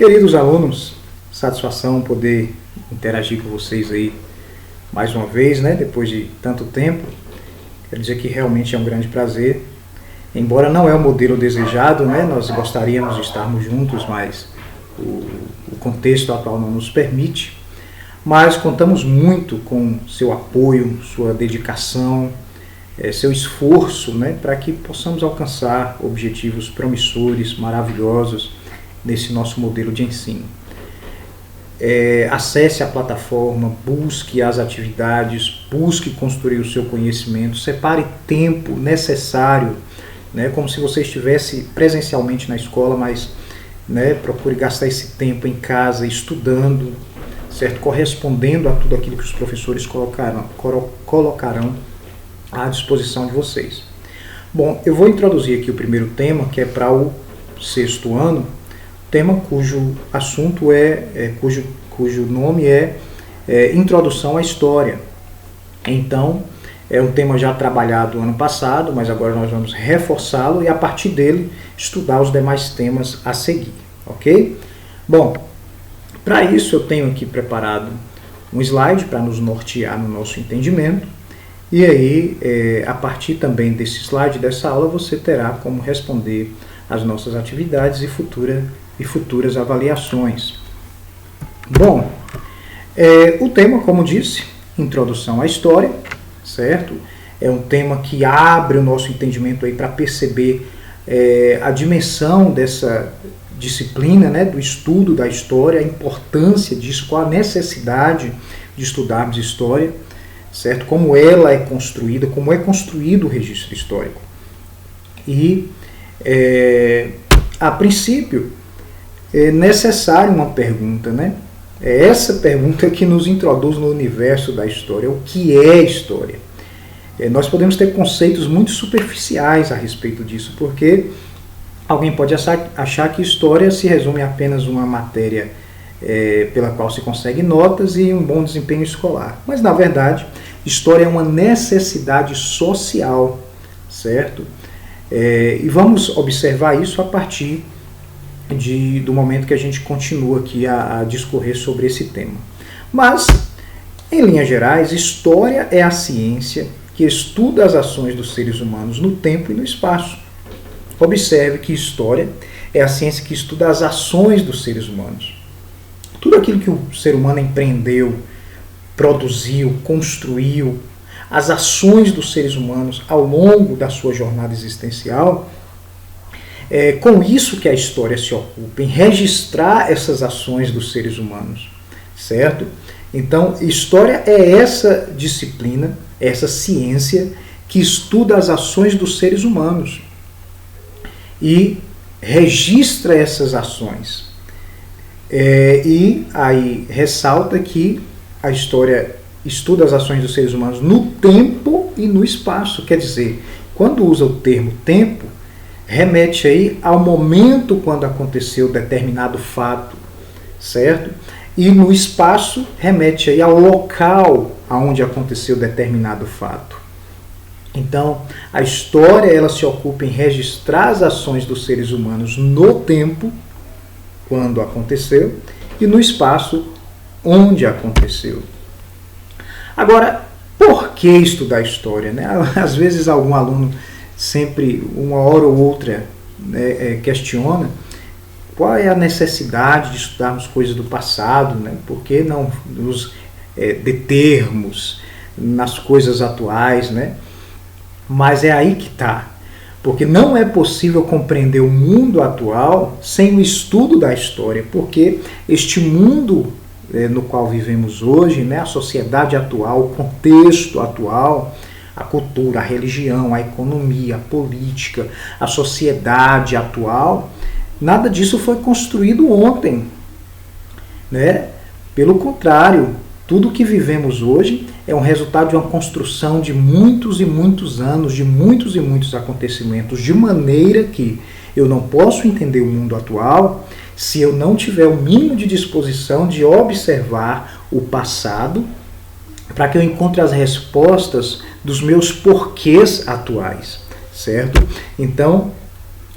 Queridos alunos, satisfação poder interagir com vocês aí mais uma vez, né? Depois de tanto tempo. Quero dizer que realmente é um grande prazer. Embora não é o modelo desejado, né? Nós gostaríamos de estarmos juntos, mas o contexto atual não nos permite. Mas contamos muito com seu apoio, sua dedicação, seu esforço, né? Para que possamos alcançar objetivos promissores, maravilhosos nesse nosso modelo de ensino. Acesse a plataforma, busque as atividades, busque construir o seu conhecimento, separe tempo necessário, né, como se você estivesse presencialmente na escola, mas né, procure gastar esse tempo em casa, estudando, certo? Correspondendo a tudo aquilo que os professores colocarão à disposição de vocês. Bom, eu vou introduzir aqui o primeiro tema, que é para o 6º ano, tema cujo assunto cujo nome é Introdução à História. Então, é um tema já trabalhado ano passado, mas agora nós vamos reforçá-lo e a partir dele estudar os demais temas a seguir, ok? Bom, para isso eu tenho aqui preparado um slide para nos nortear no nosso entendimento e aí, a partir também desse slide, dessa aula, você terá como responder as nossas atividades e futuras avaliações. Bom, o tema, como disse, Introdução à História, certo? É um tema que abre o nosso entendimento aí para perceber a dimensão dessa disciplina, né, do estudo da história, a importância disso, qual a necessidade de estudarmos história, certo? Como ela é construída, como é construído o registro histórico. E, a princípio, é necessário uma pergunta, né? É essa pergunta que nos introduz no universo da história. O que é história? Nós podemos ter conceitos muito superficiais a respeito disso, porque alguém pode achar que história se resume a apenas uma matéria pela qual se consegue notas e um bom desempenho escolar. Mas, na verdade, história é uma necessidade social, certo? E vamos observar isso a partir do momento que a gente continua aqui a discorrer sobre esse tema. Mas, em linhas gerais, história é a ciência que estuda as ações dos seres humanos no tempo e no espaço. Observe que história é a ciência que estuda as ações dos seres humanos. Tudo aquilo que o ser humano empreendeu, produziu, construiu, as ações dos seres humanos ao longo da sua jornada existencial, com isso que a história se ocupa, em registrar essas ações dos seres humanos, certo? Então, história é essa disciplina, essa ciência que estuda as ações dos seres humanos e registra essas ações. E aí ressalta que a história estuda as ações dos seres humanos no tempo e no espaço. Quer dizer, quando usa o termo tempo, remete aí ao momento quando aconteceu determinado fato, certo? E no espaço remete aí ao local onde aconteceu determinado fato. Então, a história ela se ocupa em registrar as ações dos seres humanos no tempo, quando aconteceu, e no espaço, onde aconteceu. Agora, por que estudar história, né? Às vezes algum aluno sempre, uma hora ou outra, né, questiona qual é a necessidade de estudarmos coisas do passado, né? Por que não nos determos nas coisas atuais, né? Mas é aí que está, porque não é possível compreender o mundo atual sem o estudo da história, porque este mundo no qual vivemos hoje, né, a sociedade atual, o contexto atual, a cultura, a religião, a economia, a política, a sociedade atual, nada disso foi construído ontem, né? Pelo contrário, tudo que vivemos hoje é um resultado de uma construção de muitos e muitos anos, de muitos e muitos acontecimentos, de maneira que eu não posso entender o mundo atual se eu não tiver o mínimo de disposição de observar o passado, para que eu encontre as respostas dos meus porquês atuais, certo? Então,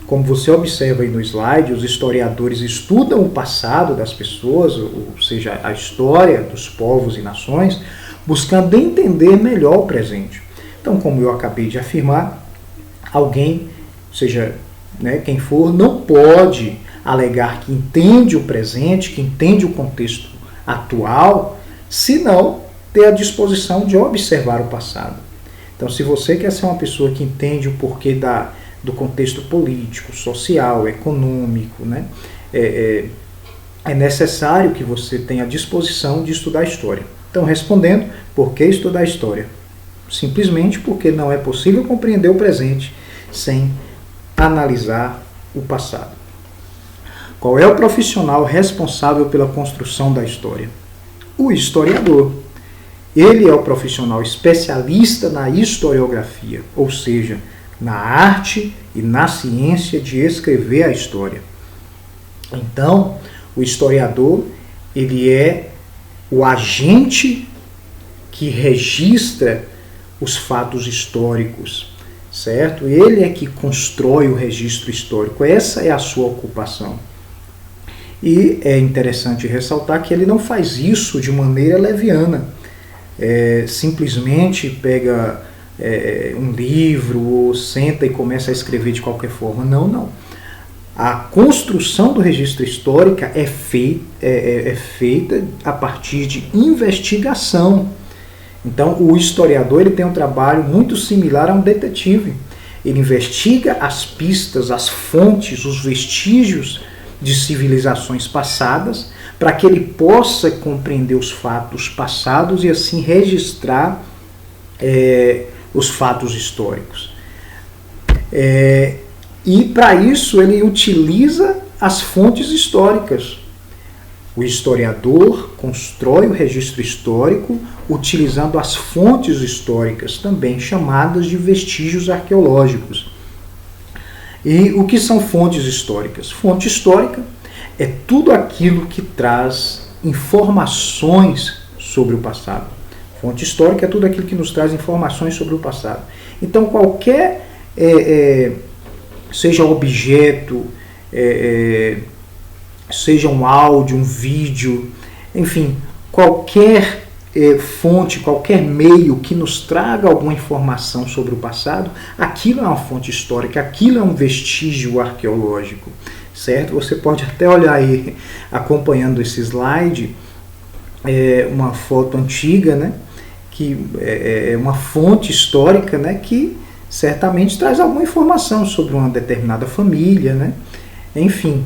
como você observa aí no slide, os historiadores estudam o passado das pessoas, ou seja, a história dos povos e nações, buscando entender melhor o presente. Então, como eu acabei de afirmar, alguém, seja quem for, não pode alegar que entende o presente, que entende o contexto atual, se não ter a disposição de observar o passado. Então, se você quer ser uma pessoa que entende o porquê do contexto político, social, econômico, é necessário que você tenha a disposição de estudar a história. Então, respondendo, por que estudar a história? Simplesmente porque não é possível compreender o presente sem analisar o passado. Qual é o profissional responsável pela construção da história? O historiador. Ele é o profissional especialista na historiografia, ou seja, na arte e na ciência de escrever a história. Então, o historiador, ele é o agente que registra os fatos históricos, certo? Ele é que constrói o registro histórico, essa é a sua ocupação. E é interessante ressaltar que ele não faz isso de maneira leviana, simplesmente pega um livro ou senta e começa a escrever de qualquer forma. Não. A construção do registro histórico é feita a partir de investigação. Então, o historiador ele tem um trabalho muito similar a um detetive. Ele investiga as pistas, as fontes, os vestígios de civilizações passadas, para que ele possa compreender os fatos passados e assim registrar os fatos históricos. E para isso ele utiliza as fontes históricas. O historiador constrói o registro histórico utilizando as fontes históricas, também chamadas de vestígios arqueológicos. E o que são fontes históricas? Fonte histórica é tudo aquilo que traz informações sobre o passado. Fonte histórica é tudo aquilo que nos traz informações sobre o passado. Então, qualquer, seja objeto, seja um áudio, um vídeo, enfim, qualquer fonte, qualquer meio que nos traga alguma informação sobre o passado, aquilo é uma fonte histórica, aquilo é um vestígio arqueológico, certo? Você pode até olhar aí, acompanhando esse slide, uma foto antiga, que é uma fonte histórica, que certamente traz alguma informação sobre uma determinada família, enfim.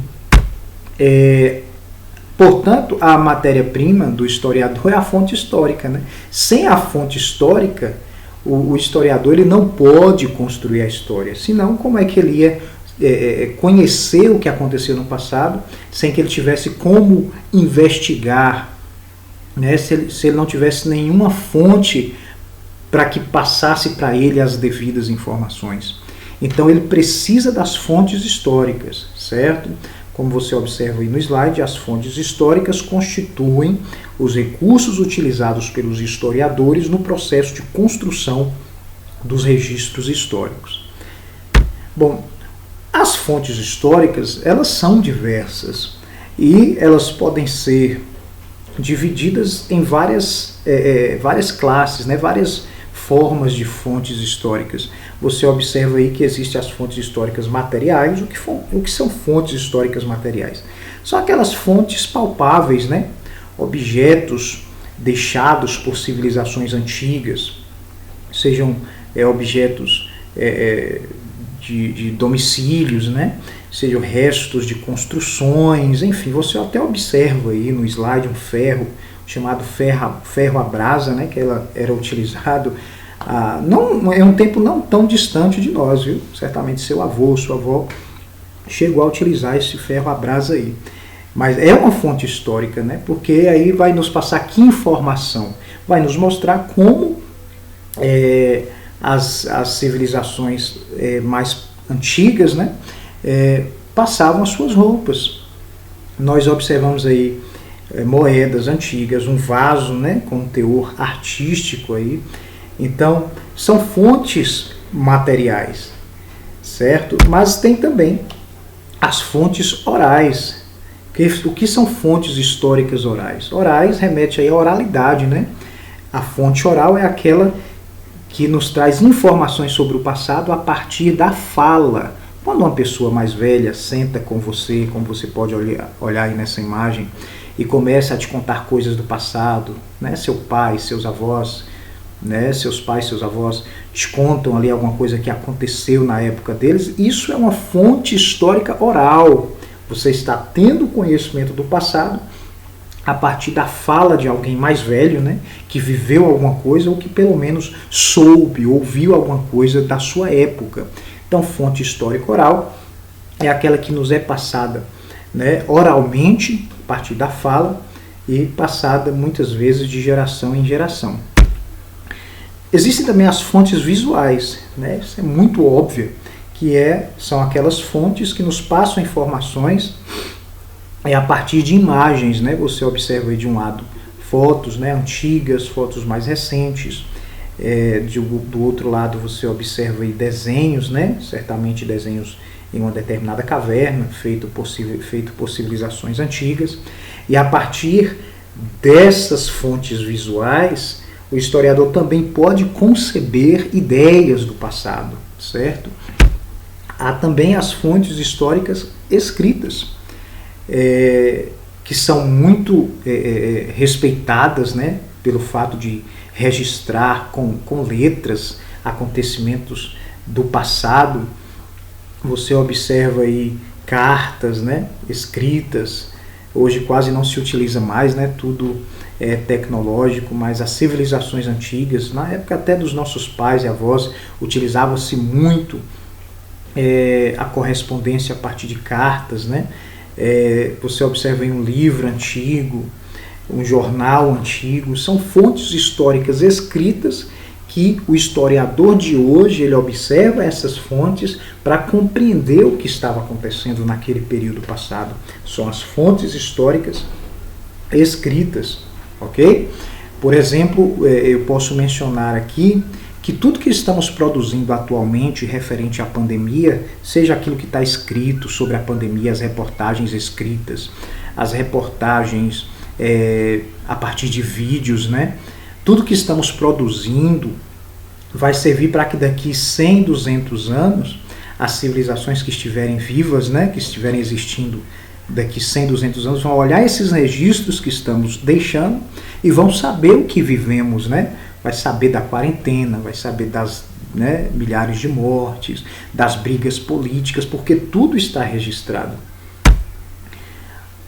Portanto, a matéria-prima do historiador é a fonte histórica. Sem a fonte histórica, o historiador ele não pode construir a história. Senão, como é que ele ia conhecer o que aconteceu no passado sem que ele tivesse como investigar, se ele não tivesse nenhuma fonte para que passasse para ele as devidas informações. Então, ele precisa das fontes históricas, certo? Como você observa aí no slide, as fontes históricas constituem os recursos utilizados pelos historiadores no processo de construção dos registros históricos. Bom, as fontes históricas, elas são diversas e elas podem ser divididas em várias classes, várias formas de fontes históricas. Você observa aí que existem as fontes históricas materiais. O que são fontes históricas materiais? São aquelas fontes palpáveis, objetos deixados por civilizações antigas, sejam objetos de domicílios, sejam restos de construções, enfim, você até observa aí no slide um ferro chamado ferro à brasa, que ela era utilizado é um tempo não tão distante de nós, viu? Certamente seu avô, sua avó chegou a utilizar esse ferro à brasa aí. Mas é uma fonte histórica, porque aí vai nos passar que informação? Vai nos mostrar como as civilizações mais antigas passavam as suas roupas. Nós observamos aí moedas antigas, um vaso com um teor artístico aí. Então, são fontes materiais, certo? Mas tem também as fontes orais. O que são fontes históricas orais? Orais remete aí à oralidade, né? A fonte oral é aquela que nos traz informações sobre o passado a partir da fala. Quando uma pessoa mais velha senta com você, como você pode olhar aí nessa imagem, e começa a te contar coisas do passado, né? Seu pai, seus avós, né? Seus pais, seus avós te contam ali alguma coisa que aconteceu na época deles, isso é uma fonte histórica oral. Você está tendo conhecimento do passado a partir da fala de alguém mais velho, né, que viveu alguma coisa ou que pelo menos soube, ouviu alguma coisa da sua época. Então, fonte histórica oral é aquela que nos é passada, né, oralmente, a partir da fala, e passada muitas vezes de geração em geração. Existem também as fontes visuais, né, isso é muito óbvio, que são aquelas fontes que nos passam informações a partir de imagens, né? Você observa aí de um lado fotos, né, antigas, fotos mais recentes, do outro lado você observa aí desenhos, né? Certamente desenhos em uma determinada caverna, feito por civilizações antigas, e a partir dessas fontes visuais, o historiador também pode conceber ideias do passado, certo? Há também as fontes históricas escritas, que são muito respeitadas, né, pelo fato de registrar com letras acontecimentos do passado. Você observa aí cartas, né, escritas. Hoje quase não se utiliza mais, né, tudo é tecnológico, mas as civilizações antigas, na época até dos nossos pais e avós, utilizava-se muito a correspondência a partir de cartas, né? Você observa em um livro antigo, um jornal antigo, são fontes históricas escritas que o historiador de hoje ele observa essas fontes para compreender o que estava acontecendo naquele período passado. São as fontes históricas escritas, ok? Por exemplo, eu posso mencionar aqui que tudo que estamos produzindo atualmente referente à pandemia, seja aquilo que está escrito sobre a pandemia, as reportagens escritas, as reportagens a partir de vídeos, né? Tudo que estamos produzindo vai servir para que daqui 100, 200 anos, as civilizações que estiverem vivas, né, que estiverem existindo daqui 100, 200 anos, vão olhar esses registros que estamos deixando e vão saber o que vivemos, né? Vai saber da quarentena, vai saber das milhares de mortes, das brigas políticas, porque tudo está registrado.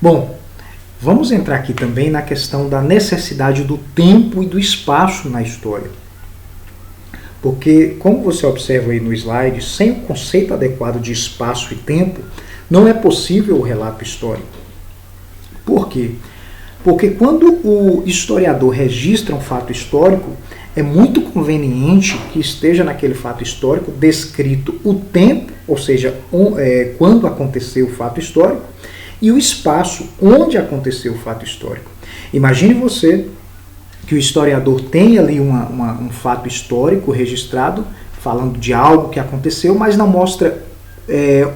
Bom, vamos entrar aqui também na questão da necessidade do tempo e do espaço na história. Porque, como você observa aí no slide, sem o conceito adequado de espaço e tempo, não é possível o relato histórico. Por quê? Porque quando o historiador registra um fato histórico, é muito conveniente que esteja naquele fato histórico descrito o tempo, ou seja, quando aconteceu o fato histórico, e o espaço onde aconteceu o fato histórico. Imagine você que o historiador tem ali um fato histórico registrado, falando de algo que aconteceu, mas não mostra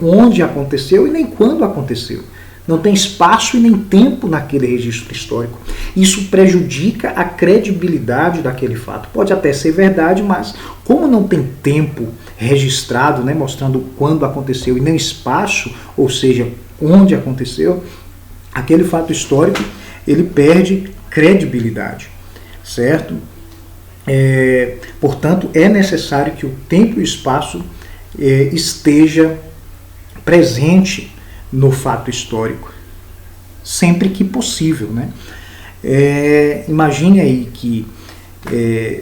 onde aconteceu e nem quando aconteceu. Não tem espaço e nem tempo naquele registro histórico. Isso prejudica a credibilidade daquele fato. Pode até ser verdade, mas como não tem tempo registrado, né, mostrando quando aconteceu e nem espaço, ou seja, onde aconteceu, aquele fato histórico ele perde credibilidade, certo? Portanto, é necessário que o tempo e o espaço esteja presente no fato histórico, sempre que possível, né? Imagine aí que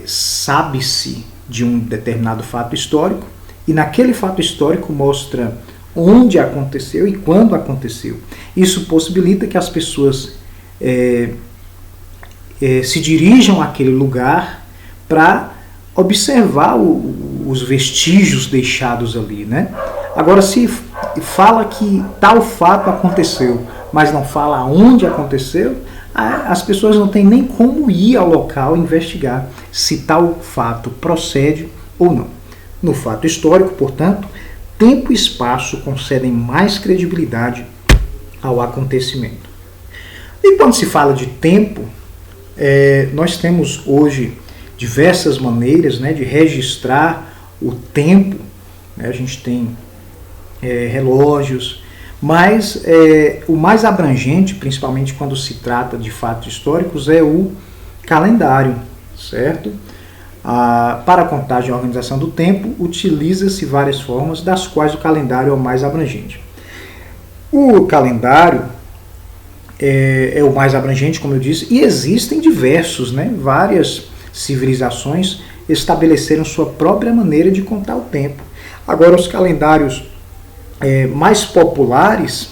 sabe-se de um determinado fato histórico e naquele fato histórico mostra onde aconteceu e quando aconteceu. Isso possibilita que as pessoas se dirijam àquele lugar para observar os vestígios deixados ali, né? Agora, se fala que tal fato aconteceu, mas não fala onde aconteceu, as pessoas não têm nem como ir ao local investigar se tal fato procede ou não. No fato histórico, portanto, tempo e espaço concedem mais credibilidade ao acontecimento. E quando se fala de tempo, nós temos hoje diversas maneiras, né, de registrar o tempo. A gente tem relógios, mas o mais abrangente, principalmente quando se trata de fatos históricos, é o calendário, certo? Para a contagem e organização do tempo, utiliza-se várias formas, das quais o calendário é o mais abrangente. O calendário é o mais abrangente, como eu disse, e existem diversos, né? Várias civilizações estabeleceram sua própria maneira de contar o tempo. Agora, os calendários mais populares,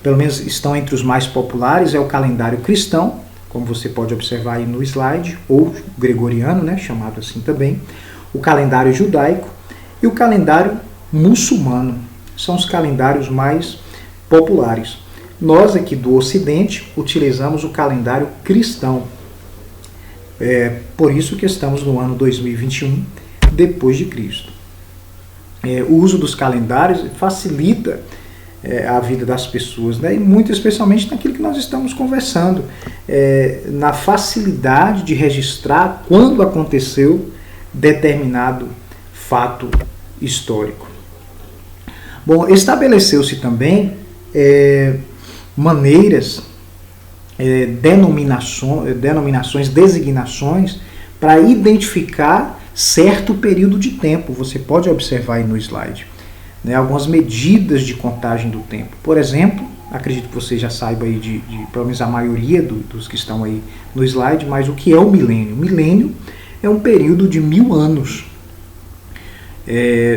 pelo menos estão entre os mais populares, é o calendário cristão, como você pode observar aí no slide, ou gregoriano, né, chamado assim também, o calendário judaico e o calendário muçulmano. São os calendários mais populares. Nós aqui do Ocidente utilizamos o calendário cristão. Por isso que estamos no ano 2021 depois de Cristo. O uso dos calendários facilita a vida das pessoas, né? E muito especialmente naquilo que nós estamos conversando, na facilidade de registrar quando aconteceu determinado fato histórico. Bom, estabeleceu-se também maneiras, denominações, designações para identificar certo período de tempo. Você pode observar aí no slide, né, algumas medidas de contagem do tempo. Por exemplo, acredito que você já saiba aí de pelo menos a maioria dos que estão aí no slide, mas o que é o milênio? O milênio é um período de 1000 anos.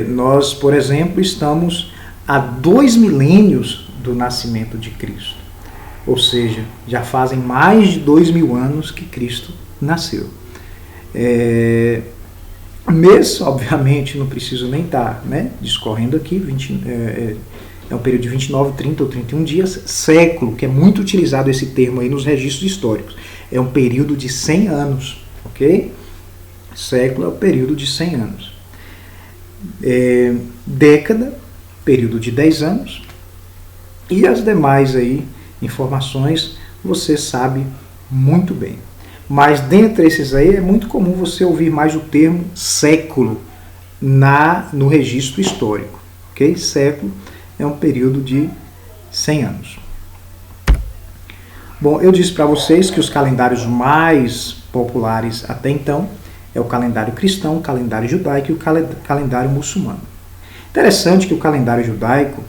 Nós, por exemplo, estamos a 2 milênios do nascimento de Cristo. Ou seja, já fazem mais de 2000 anos que Cristo nasceu. Mês, obviamente, não preciso nem estar, né, discorrendo aqui, é um período de 29, 30 ou 31 dias. Século, que é muito utilizado esse termo aí nos registros históricos, é um período de 100 anos, ok? Século é o período de 100 anos. Década, período de 10 anos. E as demais aí informações você sabe muito bem. Mas dentre esses aí é muito comum você ouvir mais o termo século no registro histórico. Okay? Século é um período de 100 anos. Bom, eu disse para vocês que os calendários mais populares até então é o calendário cristão, o calendário judaico e o calendário muçulmano. Interessante que o calendário judaico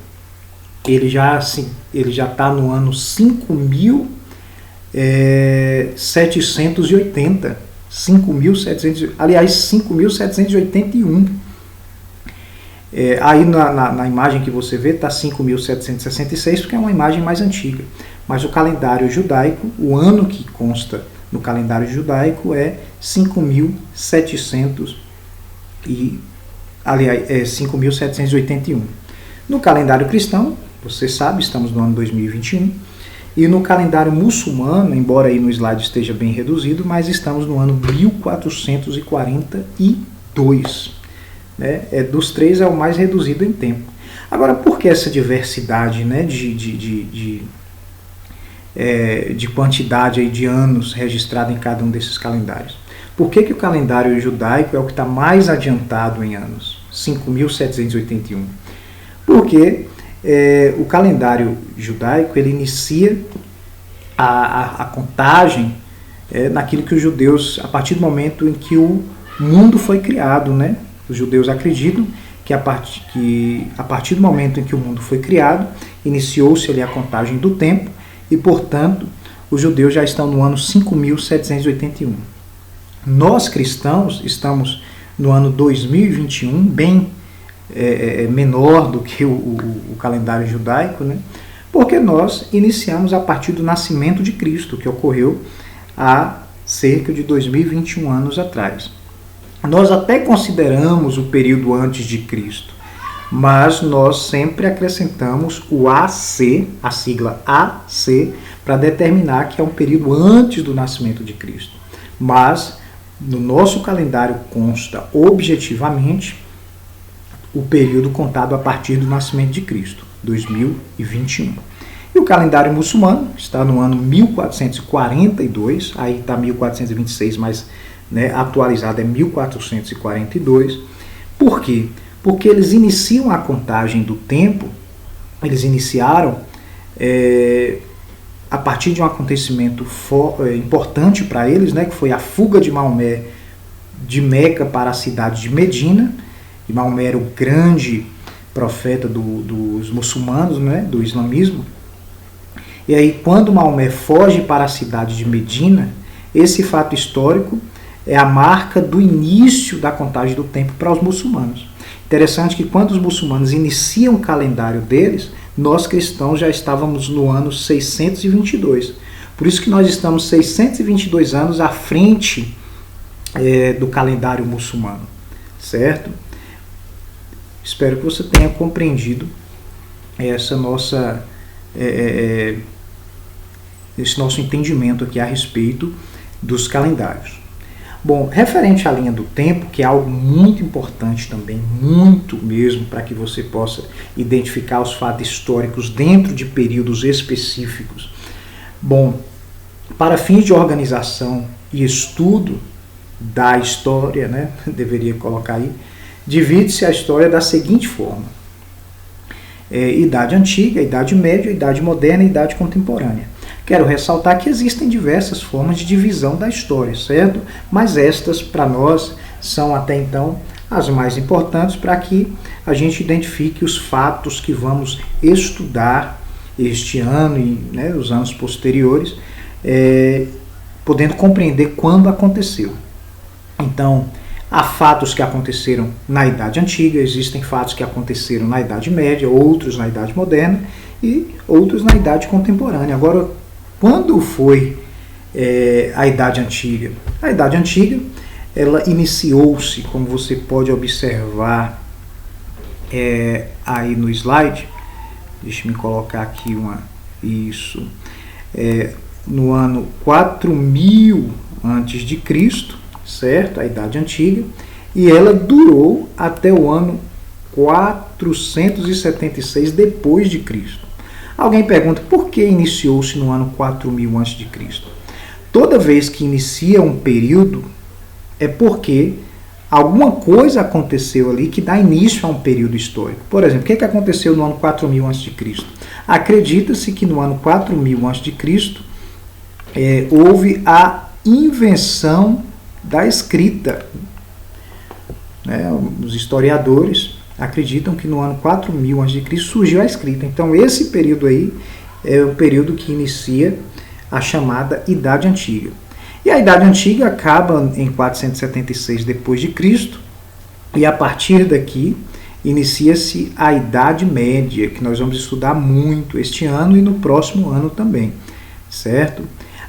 ele já está no ano 5.780, aliás, 5.781. Aí na imagem que você vê está 5.766, porque é uma imagem mais antiga. Mas o calendário judaico, o ano que consta no calendário judaico é 5.781. No calendário cristão, você sabe, estamos no ano 2021. E no calendário muçulmano, embora aí no slide esteja bem reduzido, mas estamos no ano 1442. Né? Dos três é o mais reduzido em tempo. Agora, por que essa diversidade, né, de quantidade aí de anos registrado em cada um desses calendários? Por que o calendário judaico é o que está mais adiantado em anos? 5.781. Porque o calendário judaico ele inicia a contagem naquilo que os judeus, a partir do momento em que o mundo foi criado, né? Os judeus acreditam que a partir do momento em que o mundo foi criado, iniciou-se ali a contagem do tempo e, portanto, os judeus já estão no ano 5.781. Nós, cristãos, estamos no ano 2021, bem menor do que o calendário judaico, né? Porque nós iniciamos a partir do nascimento de Cristo, que ocorreu há cerca de 2021 anos atrás. Nós até consideramos o período antes de Cristo, mas nós sempre acrescentamos o AC, a sigla AC, para determinar que é um período antes do nascimento de Cristo. Mas no nosso calendário consta objetivamente o período contado a partir do nascimento de Cristo, 2021. E o calendário muçulmano está no ano 1442, aí está 1426, mas atualizado é 1442. Por quê? Porque eles iniciam a contagem do tempo, eles iniciaram a partir de um acontecimento importante para eles, que foi a fuga de Maomé de Meca para a cidade de Medina. E Maomé era o grande profeta dos muçulmanos, do islamismo. E aí, quando Maomé foge para a cidade de Medina, esse fato histórico é a marca do início da contagem do tempo para os muçulmanos. Interessante que quando os muçulmanos iniciam o calendário deles, nós cristãos já estávamos no ano 622. Por isso que nós estamos 622 anos à frente do calendário muçulmano, certo? Espero que você tenha compreendido esse nosso entendimento aqui a respeito dos calendários. Bom, referente à linha do tempo, que é algo muito importante também, muito mesmo, para que você possa identificar os fatos históricos dentro de períodos específicos. Bom, para fins de organização e estudo da história, deveria colocar aí, divide-se a história da seguinte forma: Idade Antiga, Idade Média, Idade Moderna e Idade Contemporânea. Quero ressaltar que existem diversas formas de divisão da história, certo? Mas estas, para nós, são até então as mais importantes para que a gente identifique os fatos que vamos estudar este ano e os anos posteriores, podendo compreender quando aconteceu. Então, há fatos que aconteceram na Idade Antiga, existem fatos que aconteceram na Idade Média, outros na Idade Moderna e outros na Idade Contemporânea. Agora, quando foi a Idade Antiga? A Idade Antiga, ela iniciou-se, como você pode observar aí no slide, deixa eu colocar aqui no ano 4000 antes de Cristo, certo? A Idade Antiga, e ela durou até o ano 476 depois de Cristo. Alguém pergunta, por que iniciou-se no ano 4000 a.C.? Toda vez que inicia um período, é porque alguma coisa aconteceu ali que dá início a um período histórico. Por exemplo, o que aconteceu no ano 4000 a.C.? Acredita-se que no ano 4000 a.C. Houve a invenção da escrita. Os historiadores acreditam que no ano 4000 a.C. surgiu a escrita. Então esse período aí é o período que inicia a chamada Idade Antiga. E a Idade Antiga acaba em 476 depois de Cristo, e a partir daqui inicia-se a Idade Média, que nós vamos estudar muito este ano e no próximo ano também, certo?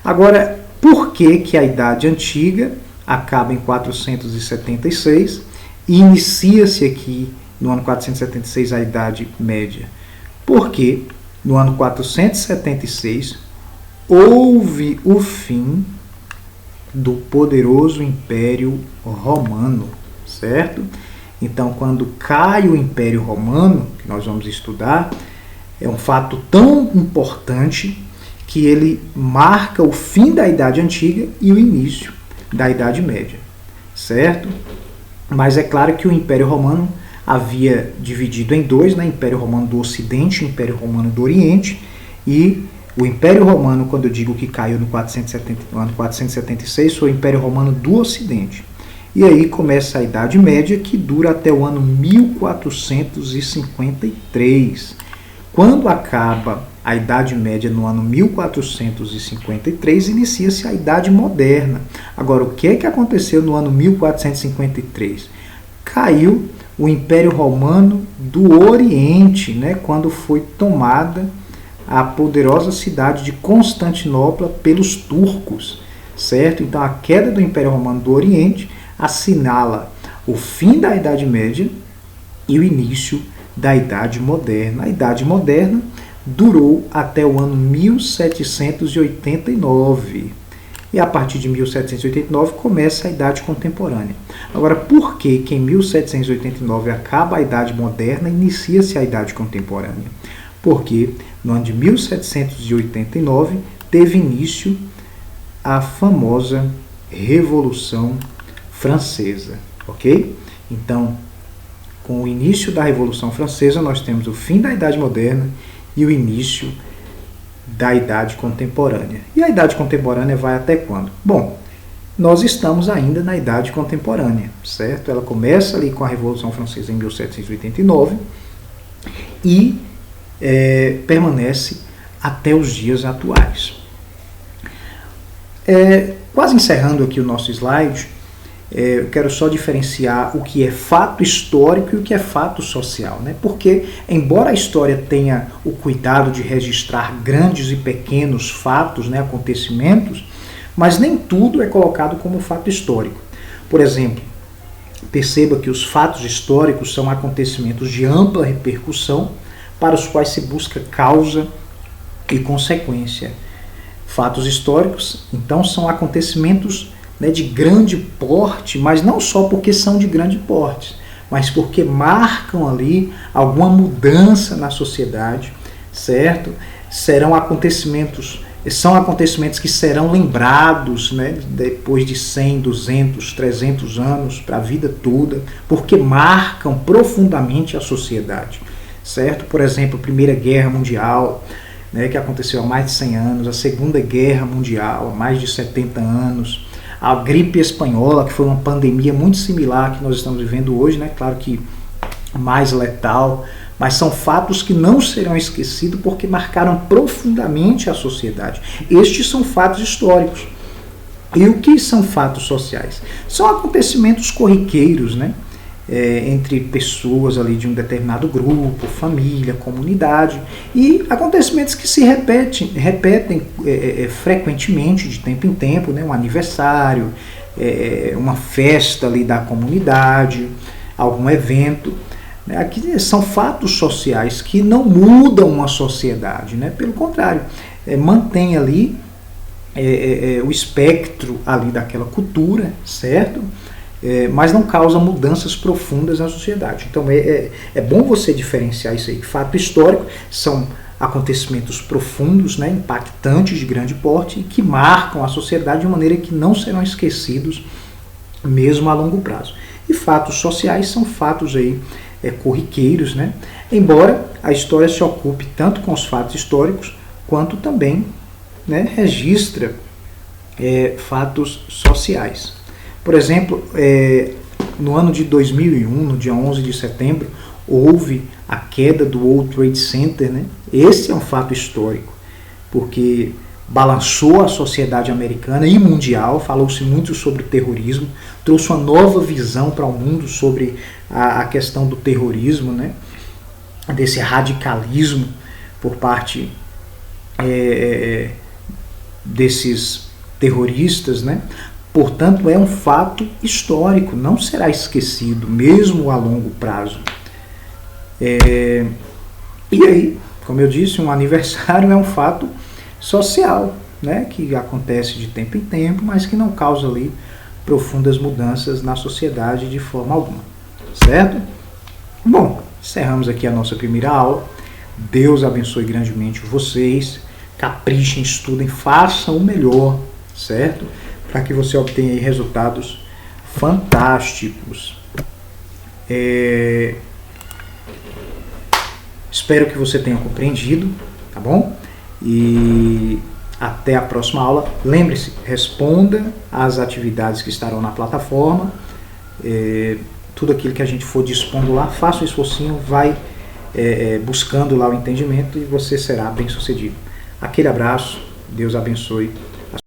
Agora, por que a Idade Antiga acaba em 476 e inicia-se aqui no ano 476 a Idade Média? Porque no ano 476 houve o fim do poderoso Império Romano, certo? Então, quando cai o Império Romano, que nós vamos estudar, é um fato tão importante que ele marca o fim da Idade Antiga e o início da Idade Média, certo? Mas é claro que o Império Romano havia dividido em dois, Império Romano do Ocidente e Império Romano do Oriente, e o Império Romano, quando eu digo que caiu no ano 476, foi o Império Romano do Ocidente. E aí começa a Idade Média, que dura até o ano 1453. Quando acaba a Idade Média no ano 1453, inicia-se a Idade Moderna. Agora, o que aconteceu no ano 1453? Caiu o Império Romano do Oriente, quando foi tomada a poderosa cidade de Constantinopla pelos turcos, certo? Então, a queda do Império Romano do Oriente assinala o fim da Idade Média e o início da Idade Moderna. A Idade Moderna durou até o ano 1789. e a partir de 1789 começa a Idade Contemporânea. Agora, por que em 1789 acaba a Idade Moderna e inicia-se a Idade Contemporânea? Porque no ano de 1789 teve início a famosa Revolução Francesa, ok? Então, com o início da Revolução Francesa, nós temos o fim da Idade Moderna e o início da Idade Contemporânea. E a Idade Contemporânea vai até quando? Bom, nós estamos ainda na Idade Contemporânea, certo? Ela começa ali com a Revolução Francesa em 1789 e permanece até os dias atuais. Quase encerrando aqui o nosso slide, eu quero só diferenciar o que é fato histórico e o que é fato social, né? Porque, embora a história tenha o cuidado de registrar grandes e pequenos fatos, né, acontecimentos, mas nem tudo é colocado como fato histórico. Por exemplo, perceba que os fatos históricos são acontecimentos de ampla repercussão para os quais se busca causa e consequência. Fatos históricos, então, são acontecimentos, né, de grande porte, mas não só porque são de grande porte, mas porque marcam ali alguma mudança na sociedade, certo? São acontecimentos que serão lembrados, né, depois de 100, 200, 300 anos, para a vida toda, porque marcam profundamente a sociedade, certo? Por exemplo, a Primeira Guerra Mundial, né, que aconteceu há mais de 100 anos, a Segunda Guerra Mundial, há mais de 70 anos, a gripe espanhola, que foi uma pandemia muito similar à que nós estamos vivendo hoje, né? Claro que mais letal, mas são fatos que não serão esquecidos porque marcaram profundamente a sociedade. Estes são fatos históricos. E o que são fatos sociais? São acontecimentos corriqueiros, né? Entre pessoas ali de um determinado grupo, família, comunidade, e acontecimentos que se repetem frequentemente, de tempo em tempo, né? Um aniversário, uma festa ali da comunidade, algum evento. Né? Aqui são fatos sociais que não mudam uma sociedade, né? Pelo contrário, mantém ali o espectro ali daquela cultura, certo? Mas não causa mudanças profundas na sociedade. Então é bom você diferenciar isso aí. Fato histórico são acontecimentos profundos, né, impactantes, de grande porte, e que marcam a sociedade de uma maneira que não serão esquecidos mesmo a longo prazo. E fatos sociais são fatos aí, corriqueiros, né, embora a história se ocupe tanto com os fatos históricos quanto também, né, registra fatos sociais. Por exemplo, no ano de 2001, no dia 11 de setembro, houve a queda do World Trade Center, né? Esse é um fato histórico, porque balançou a sociedade americana e mundial, falou-se muito sobre o terrorismo, trouxe uma nova visão para o mundo sobre a questão do terrorismo, né? Desse radicalismo por parte desses terroristas, né? Portanto, é um fato histórico, não será esquecido, mesmo a longo prazo. E aí, como eu disse, um aniversário é um fato social, né, que acontece de tempo em tempo, mas que não causa ali profundas mudanças na sociedade de forma alguma, certo? Bom, encerramos aqui a nossa primeira aula. Deus abençoe grandemente vocês, caprichem, estudem, façam o melhor, certo? Para que você obtenha aí resultados fantásticos. Espero que você tenha compreendido, tá bom? E até a próxima aula. Lembre-se, responda às atividades que estarão na plataforma. Tudo aquilo que a gente for dispondo lá, faça um esforcinho, vai buscando lá o entendimento e você será bem sucedido. Aquele abraço, Deus abençoe.